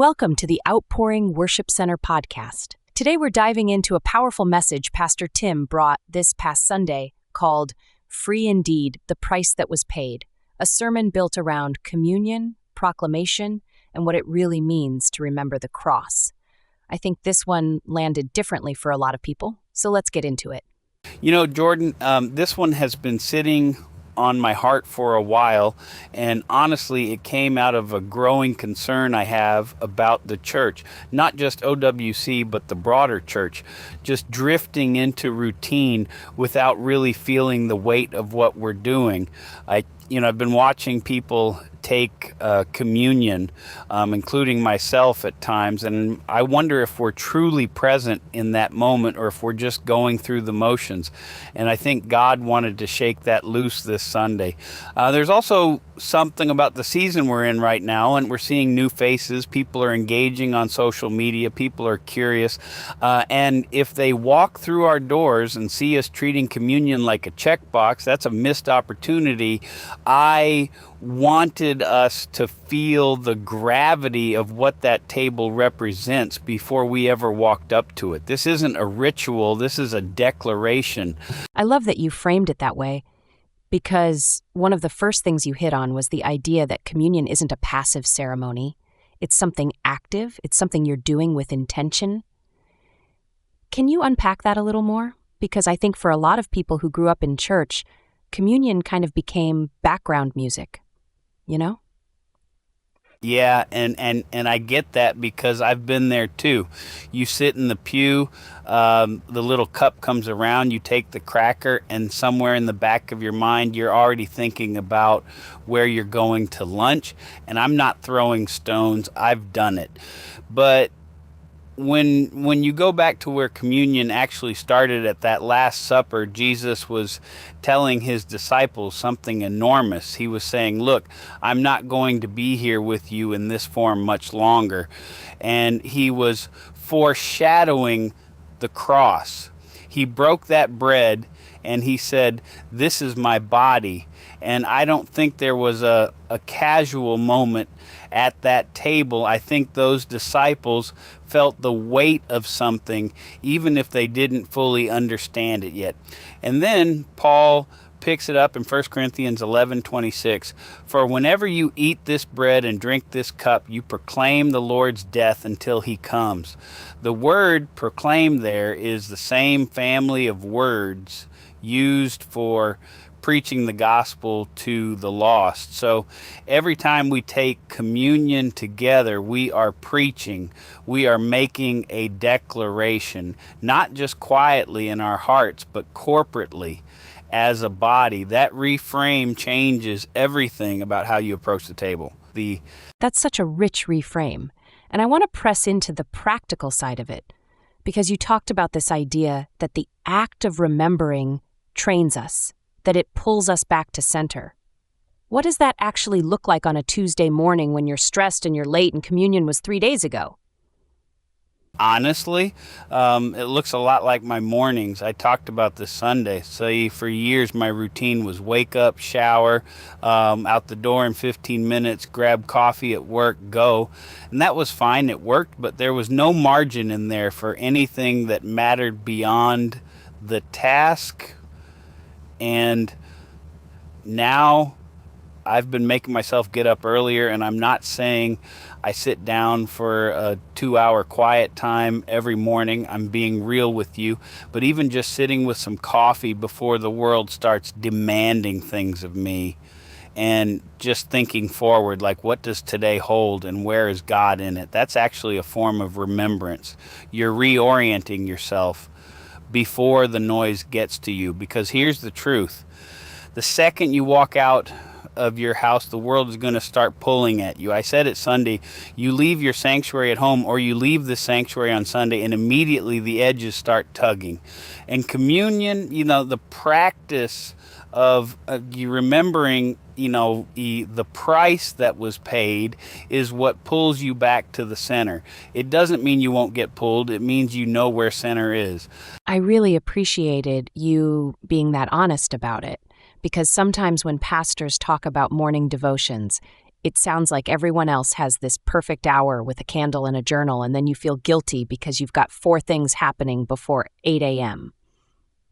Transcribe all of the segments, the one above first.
Welcome to the Outpouring Worship Center podcast. Today we're diving into a powerful message Pastor Tim brought this past Sunday called Free Indeed, the Price That Was Paid, a sermon built around communion, proclamation, and what it really means to remember the cross. I think this one landed differently for a lot of people, so let's get into it. You know, Jordan, this one has been sitting on my heart for a while, and honestly, it came out of a growing concern I have about the church, not just OWC, but the broader church, just drifting into routine without really feeling the weight of what we're doing. I've been watching people take communion, including myself at times, and I wonder if we're truly present in that moment or if we're just going through the motions. And I think God wanted to shake that loose this Sunday. There's also something about the season we're in right now, and we're seeing new faces. People are engaging on social media. People are curious. And if they walk through our doors and see us treating communion like a checkbox, that's a missed opportunity. I wanted us to feel the gravity of what that table represents before we ever walked up to it. This isn't a ritual, this is a declaration. I love that you framed it that way, because one of the first things you hit on was the idea that communion isn't a passive ceremony. It's something active, it's something you're doing with intention. Can you unpack that a little more? Because I think for a lot of people who grew up in church, communion kind of became background music. You know? Yeah, and I get that because I've been there too. You sit in the pew, the little cup comes around, you take the cracker, and somewhere in the back of your mind, you're already thinking about where you're going to lunch. And I'm not throwing stones, I've done it. But when you go back to where communion actually started at that Last Supper, Jesus was telling his disciples something enormous. He was saying, look, I'm not going to be here with you in this form much longer. And he was foreshadowing the cross. He broke that bread and he said, this is my body. And I don't think there was a casual moment at that table. I think those disciples felt the weight of something, even if they didn't fully understand it yet. And then Paul picks it up in 1 Corinthians 11:26. For whenever you eat this bread and drink this cup, you proclaim the Lord's death until he comes. The word proclaim there is the same family of words used for preaching the gospel to the lost. So every time we take communion together, we are preaching, we are making a declaration, not just quietly in our hearts, but corporately as a body. That reframe changes everything about how you approach the table. That's such a rich reframe. And I want to press into the practical side of it, because you talked about this idea that the act of remembering trains us, that it pulls us back to center. What does that actually look like on a Tuesday morning when you're stressed and you're late and communion was 3 days ago? Honestly, it looks a lot like my mornings. I talked about this Sunday. So for years, my routine was wake up, shower, out the door in 15 minutes, grab coffee at work, go. And that was fine. It worked, but there was no margin in there for anything that mattered beyond the task. And now I've been making myself get up earlier, and I'm not saying I sit down for a 2-hour quiet time every morning. I'm being real with you. But even just sitting with some coffee before the world starts demanding things of me, and just thinking forward, like, what does today hold and where is God in it? That's actually a form of remembrance. You're reorienting yourself before the noise gets to you. Because here's the truth. The second you walk out of your house, the world is going to start pulling at you. I said it Sunday, you leave your sanctuary at home or you leave the sanctuary on Sunday and immediately the edges start tugging. And communion, the practice of you remembering, the price that was paid is what pulls you back to the center. It doesn't mean you won't get pulled. It means you know where center is. I really appreciated you being that honest about it, because sometimes when pastors talk about morning devotions, It sounds like everyone else has this perfect hour with a candle and a journal, and then you feel guilty because you've got 4 things happening before 8 a.m.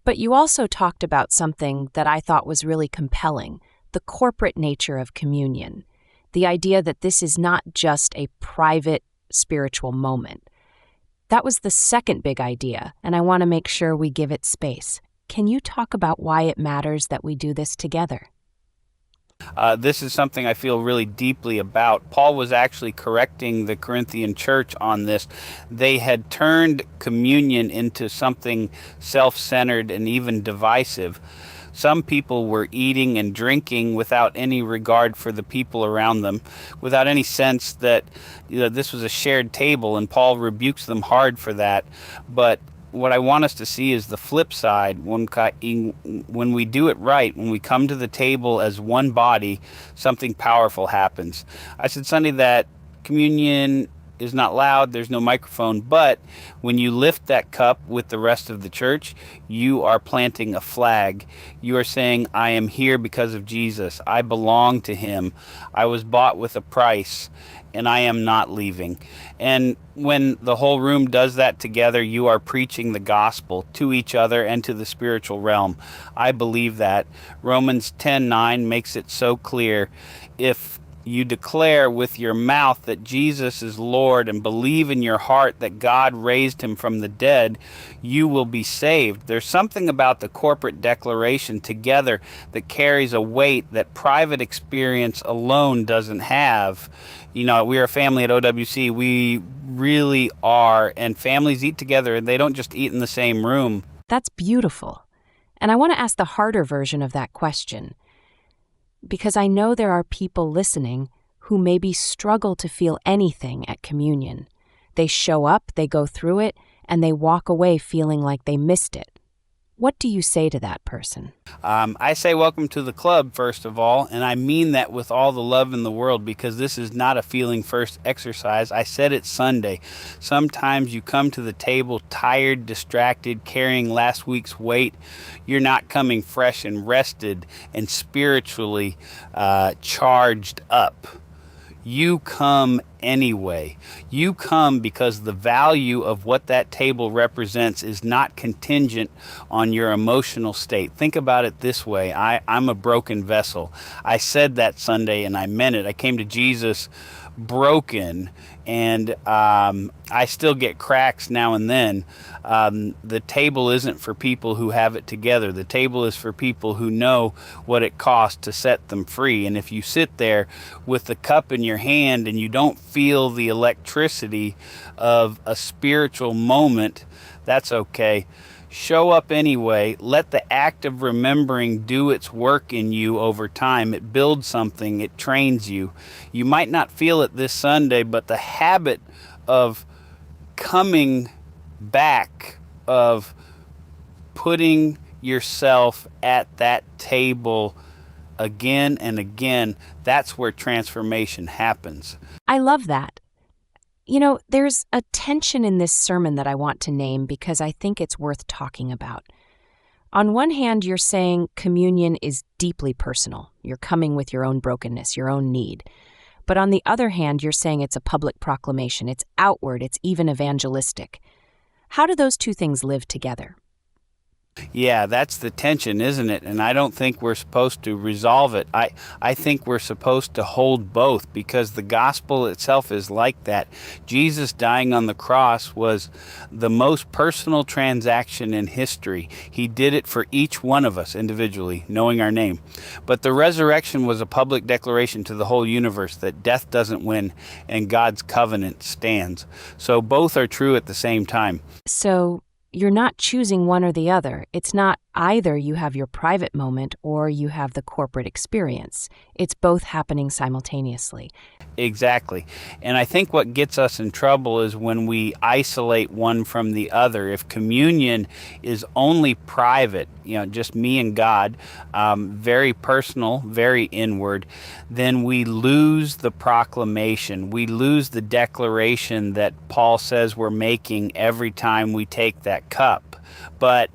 But you also talked about something that I thought was really compelling, the corporate nature of communion. The idea that this is not just a private spiritual moment. That was the second big idea, and I want to make sure we give it space. Can you talk about why it matters that we do this together? This is something I feel really deeply about. Paul was actually correcting the Corinthian church on this. They had turned communion into something self-centered and even divisive. Some people were eating and drinking without any regard for the people around them, without any sense that this was a shared table, and Paul rebukes them hard for that. But what I want us to see is the flip side. When we do it right, when we come to the table as one body, something powerful happens. I said Sunday that communion is not loud, there's no microphone, but when you lift that cup with the rest of the church, you are planting a flag. You are saying, I am here because of Jesus. I belong to him. I was bought with a price, and I am not leaving. And when the whole room does that together, you are preaching the gospel to each other and to the spiritual realm. I believe that. Romans 10:9 makes it so clear. If you declare with your mouth that Jesus is Lord and believe in your heart that God raised him from the dead, you will be saved. There's something about the corporate declaration together that carries a weight that private experience alone doesn't have. We are a family at OWC. We really are. And families eat together, and they don't just eat in the same room. That's beautiful. And I want to ask the harder version of that question, because I know there are people listening who maybe struggle to feel anything at communion. They show up, they go through it, and they walk away feeling like they missed it. What do you say to that person? I say welcome to the club, first of all, and I mean that with all the love in the world, because this is not a feeling first exercise. I said it Sunday. Sometimes you come to the table tired, distracted, carrying last week's weight. You're not coming fresh and rested and spiritually charged up. You come anyway. You come because the value of what that table represents is not contingent on your emotional state. Think about it this way. I'm a broken vessel. I said that Sunday and I meant it. I came to Jesus broken, and I still get cracks now and then. The table isn't for people who have it together. The table is for people who know what it costs to set them free. And if you sit there with the cup in your hand and you don't feel the electricity of a spiritual moment, that's okay. Show up anyway. Let the act of remembering do its work in you over time. It builds something. It trains you. You might not feel it this Sunday, but the habit of coming back, of putting yourself at that table again and again, that's where transformation happens. I love that. There's a tension in this sermon that I want to name because I think it's worth talking about. On one hand, you're saying communion is deeply personal. You're coming with your own brokenness, your own need. But on the other hand, you're saying it's a public proclamation. It's outward. It's even evangelistic. How do those two things live together? Yeah, that's the tension, isn't it? And I don't think we're supposed to resolve it. I think we're supposed to hold both, because the gospel itself is like that. Jesus dying on the cross was the most personal transaction in history. He did it for each one of us individually, knowing our name. But the resurrection was a public declaration to the whole universe that death doesn't win and God's covenant stands. So both are true at the same time. So you're not choosing one or the other. It's not either you have your private moment or you have the corporate experience. It's both happening simultaneously. Exactly. And I think what gets us in trouble is when we isolate one from the other. If communion is only private, just me and God, very personal, very inward, then we lose the proclamation. We lose the declaration that Paul says we're making every time we take that cup. But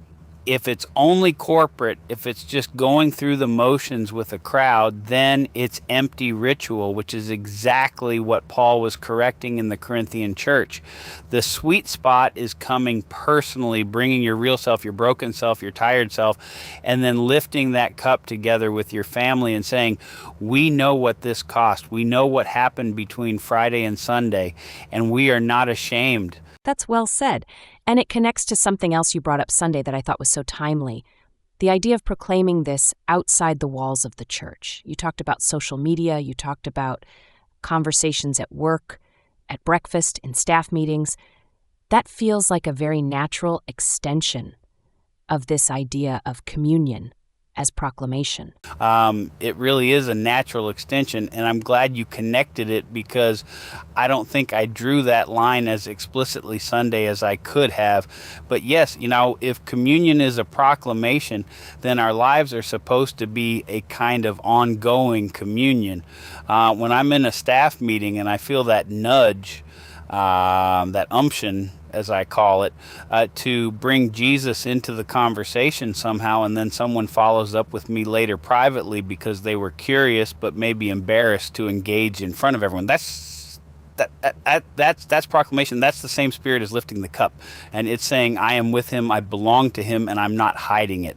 If it's only corporate, if it's just going through the motions with a crowd, then it's empty ritual, which is exactly what Paul was correcting in the Corinthian church. The sweet spot is coming personally, bringing your real self, your broken self, your tired self, and then lifting that cup together with your family and saying, we know what this cost. We know what happened between Friday and Sunday, and we are not ashamed. That's well said. And it connects to something else you brought up Sunday that I thought was so timely. The idea of proclaiming this outside the walls of the church. You talked about social media. You talked about conversations at work, at breakfast, in staff meetings. That feels like a very natural extension of this idea of communion as proclamation. It really is a natural extension, and I'm glad you connected it, because I don't think I drew that line as explicitly Sunday as I could have. But yes, if communion is a proclamation, then our lives are supposed to be a kind of ongoing communion. When I'm in a staff meeting and I feel that nudge, that umption, as I call it, to bring Jesus into the conversation somehow, and then someone follows up with me later privately because they were curious but maybe embarrassed to engage in front of everyone. That's proclamation. That's the same spirit as lifting the cup, and it's saying, I am with him, I belong to him, and I'm not hiding it.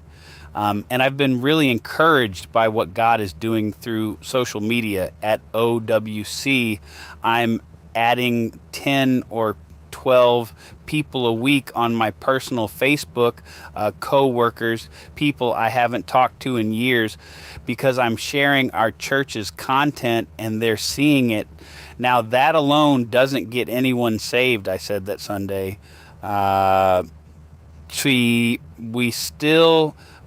And I've been really encouraged by what God is doing through social media. At OWC, I'm adding 10 or 12 people a week on my personal Facebook, co-workers, people I haven't talked to in years, because I'm sharing our church's content and they're seeing it. Now, that alone doesn't get anyone saved, I said that Sunday.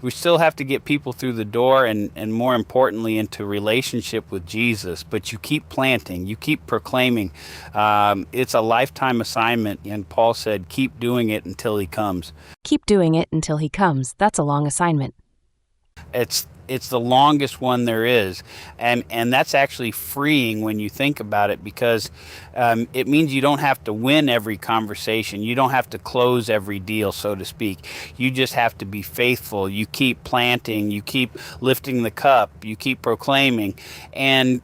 We still have to get people through the door, and more importantly, into relationship with Jesus. But you keep planting, you keep proclaiming. It's a lifetime assignment, and Paul said, keep doing it until he comes. Keep doing it until he comes. That's a long assignment. It's the longest one there is, and that's actually freeing when you think about it, because it means you don't have to win every conversation. You don't have to close every deal, so to speak. You just have to be faithful. You keep planting, you keep lifting the cup, you keep proclaiming, and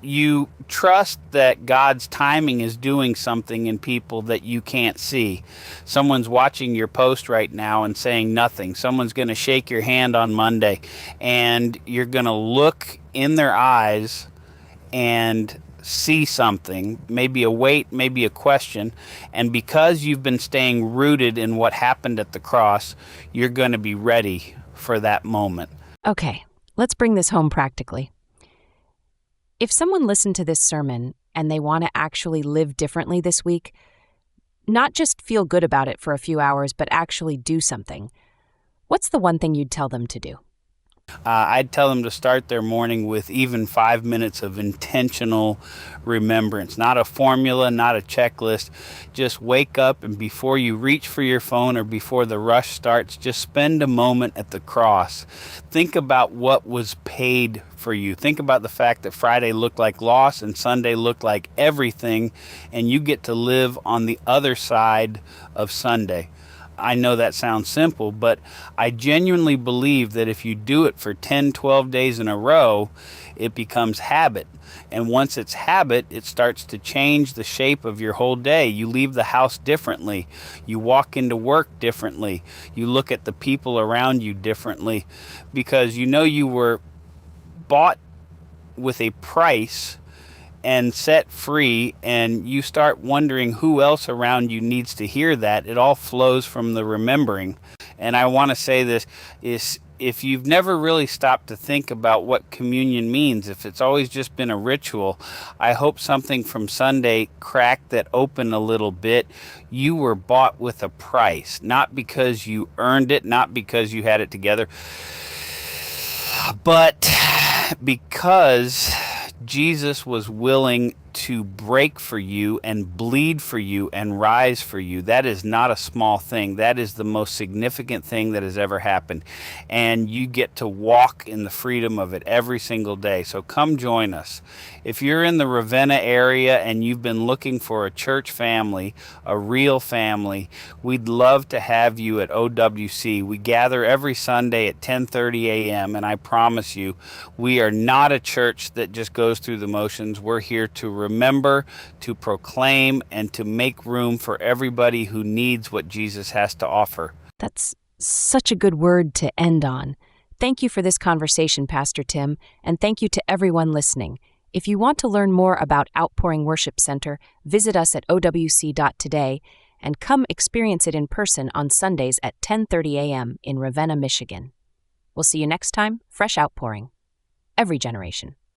you trust that God's timing is doing something in people that you can't see. Someone's watching your post right now and saying nothing. Someone's going to shake your hand on Monday, and you're going to look in their eyes and see something, maybe a weight, maybe a question, and because you've been staying rooted in what happened at the cross, you're going to be ready for that moment. Okay, let's bring this home practically. If someone listened to this sermon and they want to actually live differently this week, not just feel good about it for a few hours, but actually do something, what's the one thing you'd tell them to do? I'd tell them to start their morning with even 5 minutes of intentional remembrance. Not a formula, not a checklist. Just wake up, and before you reach for your phone or before the rush starts, just spend a moment at the cross. Think about what was paid for you. Think about the fact that Friday looked like loss and Sunday looked like everything, and you get to live on the other side of Sunday. I know that sounds simple, but I genuinely believe that if you do it for 10, 12 days in a row, it becomes habit. And once it's habit, it starts to change the shape of your whole day. You leave the house differently. You walk into work differently. You look at the people around you differently, because you were bought with a price and set free, and you start wondering who else around you needs to hear that. It all flows from the remembering. And I want to say this is, if you've never really stopped to think about what communion means, if it's always just been a ritual, I hope something from Sunday cracked that open a little bit. You were bought with a price, not because you earned it, not because you had it together, but because Jesus was willing to break for you and bleed for you and rise for you. That is not a small thing. That is the most significant thing that has ever happened. And you get to walk in the freedom of it every single day. So come join us. If you're in the Ravenna area and you've been looking for a church family, a real family, we'd love to have you at OWC. We gather every Sunday at 10:30 a.m. and I promise you, we are not a church that just goes through the motions. We're here to remember, to proclaim, and to make room for everybody who needs what Jesus has to offer. That's such a good word to end on. Thank you for this conversation, Pastor Tim, and thank you to everyone listening. If you want to learn more about Outpouring Worship Center, visit us at owc.today and come experience it in person on Sundays at 10:30 a.m. in Ravenna, Michigan. We'll see you next time. Fresh Outpouring. Every generation.